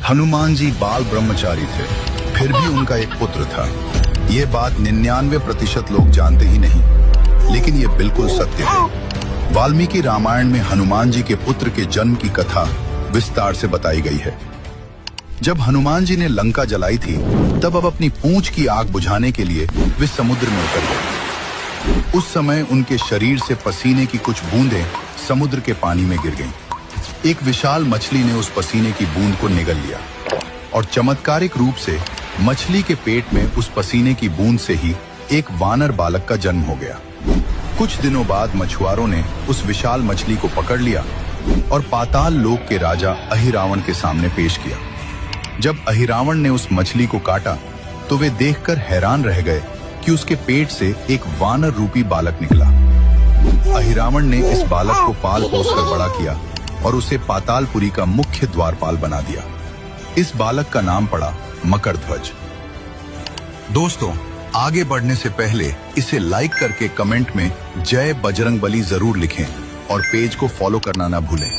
हनुमान जी बाल ब्रह्मचारी थे, फिर भी उनका एक पुत्र था। ये बात 99% लोग जानते ही नहीं, लेकिन ये बिल्कुल सत्य है। वाल्मीकि रामायण में हनुमान जी के पुत्र के जन्म की कथा विस्तार से बताई गई है। जब हनुमान जी ने लंका जलाई थी, तब अब अपनी पूंछ की आग बुझाने के लिए वे समुद्र में उतर गए। उस समय उनके शरीर से पसीने की कुछ बूंदें समुद्र के पानी में गिर गईं। एक विशाल मछली ने उस पसीने की बूंद को निगल लिया और चमत्कारिक रूप से मछली के पेट में उस पसीने की बूंद से ही एक वानर बालक का जन्म हो गया। कुछ दिनों बाद मछुआरों ने उस विशाल मछली को पकड़ लिया और पाताल लोक के राजा अहिरावण के सामने पेश किया। जब अहिरावण ने उस मछली को काटा तो वे देखकर हैरान रह गए कि उसके पेट से एक वानर रूपी बालक निकला। अहिरावण ने इस बालक को पाल पोस कर बड़ा किया और उसे पातालपुरी का मुख्य द्वारपाल बना दिया। इस बालक का नाम पड़ा मकरध्वज। दोस्तों, आगे बढ़ने से पहले इसे लाइक करके कमेंट में जय बजरंगबली जरूर लिखें और पेज को फॉलो करना ना भूलें।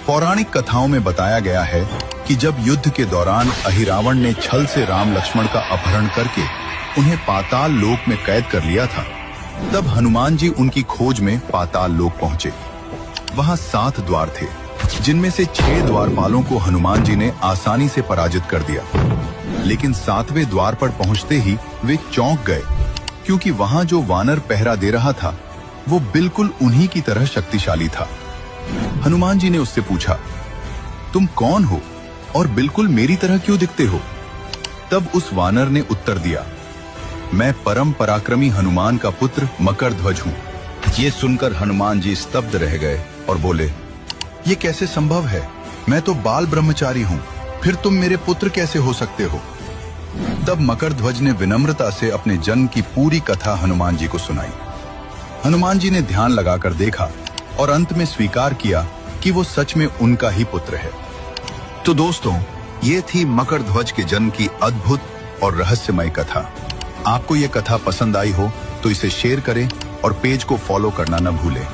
पौराणिक कथाओं में बताया गया है कि जब युद्ध के दौरान अहिरावण ने छल से राम लक्ष्मण का अपहरण करके उन्हें पाताल लोक में कैद कर लिया था, तब हनुमान जी उनकी खोज में पाताल लोक पहुंचे। वहां 7 द्वार थे, जिनमें से 6 द्वारपालों को हनुमान जी ने आसानी से पराजित कर दिया। लेकिन 7वें द्वार पर पहुंचते ही वे चौंक गए, क्योंकि वहां जो वानर पहरा दे रहा था वो बिल्कुल उन्हीं की तरह शक्तिशाली था। हनुमान जी ने उससे पूछा, तुम कौन हो और बिल्कुल मेरी तरह क्यों दिखते हो? तब उस वानर ने उत्तर दिया, मैं परम पराक्रमी हनुमान का पुत्र मकरध्वज हूँ। ये सुनकर हनुमान जी स्तब्ध रह गए और बोले, ये कैसे संभव है? मैं तो बाल ब्रह्मचारी हूँ, फिर तुम मेरे पुत्र कैसे हो सकते हो? तब मकरध्वज ने विनम्रता से अपने जन्म की पूरी कथा हनुमान जी को सुनाई। हनुमान जी ने ध्यान लगाकर देखा और अंत में स्वीकार किया कि वो सच में उनका ही पुत्र है। तो दोस्तों, ये थी मकरध्वज के जन्म की अद्भुत और रहस्यमय कथा। आपको ये कथा पसंद आई हो तो इसे शेयर करें और पेज को फॉलो करना न भूलें।